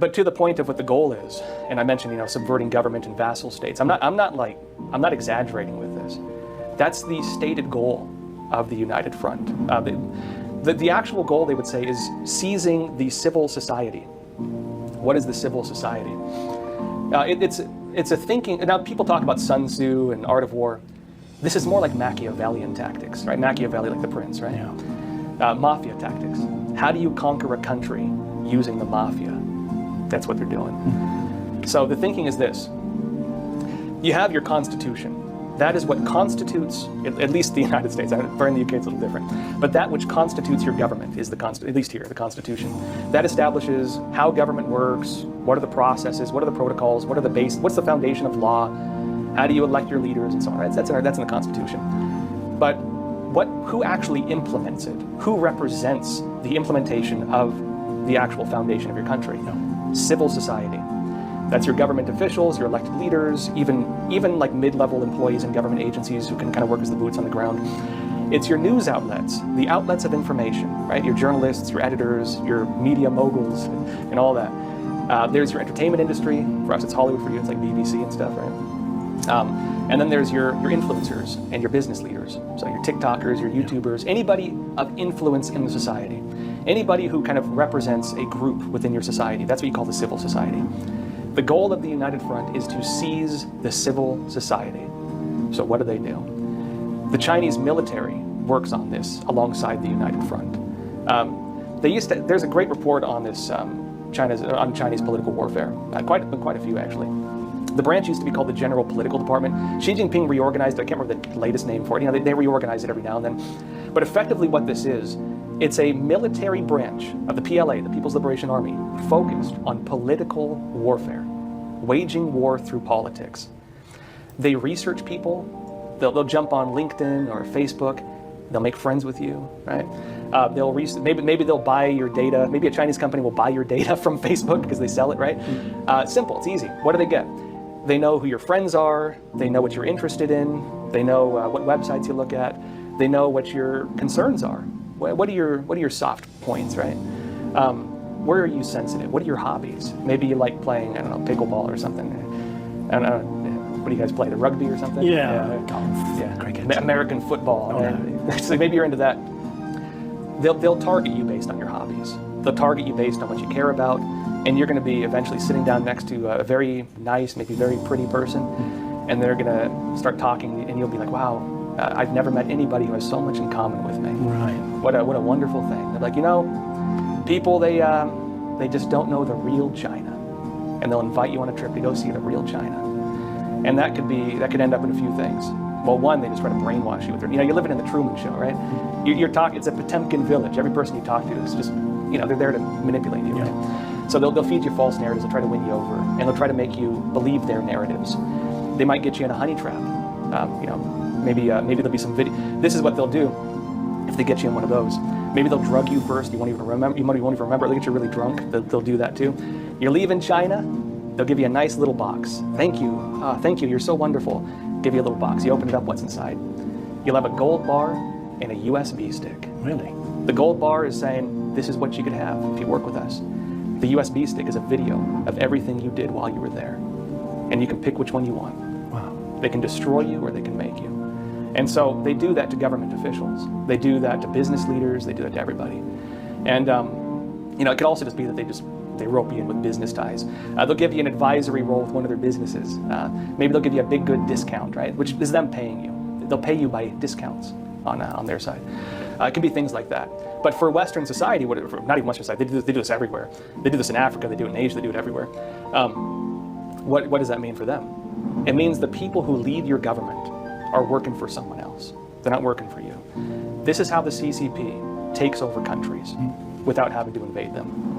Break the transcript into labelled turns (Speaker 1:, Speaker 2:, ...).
Speaker 1: But to the point of what the goal is, and I mentioned, subverting government and vassal states. I'm not exaggerating with this. That's the stated goal of the United Front. The actual goal, they would say, is seizing the civil society. What is the civil society? It's a thinking. Now people talk about Sun Tzu and Art of War. This is more like Machiavellian tactics, right? Machiavelli, like the prince, right? Yeah. Mafia tactics. How do you conquer a country using the mafia? That's what they're doing. So the thinking is this. You have your constitution. That is what constitutes, at least the United States. For in the UK it's a little different. But that which constitutes your government is at least here, the Constitution. That establishes how government works, what are the processes, what are the protocols, what's the foundation of law, how do you elect your leaders, and so on. Right? That's in the Constitution. But who actually implements it? Who represents the implementation of the actual foundation of your country? No. Civil society. That's your government officials, your elected leaders, even like mid-level employees in government agencies who can kind of work as the boots on the ground. It's your news outlets, the outlets of information, right? Your journalists, your editors, your media moguls, and all that. There's your entertainment industry. For us, it's Hollywood. For you, it's like BBC and stuff, right? And then there's your influencers and your business leaders. So your TikTokers, your YouTubers, anybody of influence in the society. Anybody who kind of represents a group within your society. That's what you call the civil society. The goal of the United Front is to seize the civil society. So what do? The Chinese military works on this alongside the United Front. There's a great report on this, on Chinese political warfare. Quite a few, actually. The branch used to be called the General Political Department. Xi Jinping reorganized it. I can't remember the latest name for it. They reorganize it every now and then. But effectively what this is, it's a military branch of the PLA, the People's Liberation Army, focused on political warfare, waging war through politics. They research people. They'll jump on LinkedIn or Facebook. They'll make friends with you, right? Maybe they'll buy your data. Maybe a Chinese company will buy your data from Facebook because they sell it, right? Simple, it's easy. What do they get? They know who your friends are. They know what you're interested in. They know what websites you look at. They know what your concerns are. What are your soft points, right? Where are you sensitive? What are your hobbies? Maybe you like playing, I don't know, pickleball or something. I don't know. What do you guys play? The rugby or something?
Speaker 2: Golf. Yeah, cricket.
Speaker 1: American football. So maybe you're into that. They'll target you based on your hobbies. They'll target you based on what you care about, and you're going to be eventually sitting down next to a very nice, maybe very pretty person, and they're going to start talking, and you'll be like, wow, I've never met anybody who has so much in common with me.
Speaker 2: Right.
Speaker 1: What a wonderful thing. They're like, people, they just don't know the real China, and they'll invite you on a trip to go see the real China. And that could end up in a few things. Well, one, they just try to brainwash you with their, you're living in the Truman Show, right? You're talking, it's a Potemkin village. Every person you talk to is just, they're there to manipulate you, right? So they'll feed you false narratives, they'll try to win you over, and they'll try to make you believe their narratives. They might get you in a honey trap. Maybe there'll be some video. This is what they'll do if they get you in one of those. Maybe they'll drug you first, you won't even remember, they'll get you really drunk, they'll do that too. You're leaving China, they'll give you a nice little box. Thank you, you're so wonderful. Give you a little box, you open it up, what's inside? You'll have a gold bar and a USB stick.
Speaker 2: Really?
Speaker 1: The gold bar is saying, this is what you could have if you work with us. The USB stick is a video of everything you did while you were there. And you can pick which one you want.
Speaker 2: Wow.
Speaker 1: They can destroy you or they can make you. And so they do that to government officials. They do that to business leaders, they do that to everybody. And it could also just be that they rope you in with business ties. They'll give you an advisory role with one of their businesses. Maybe they'll give you a big good discount, right? Which is them paying you. They'll pay you by discounts on their side. It can be things like that. But for Western society, not even Western society, they do this everywhere. They do this in Africa, they do it in Asia, they do it everywhere. What does that mean for them? It means the people who lead your government are working for someone else. They're not working for you. This is how the CCP takes over countries without having to invade them.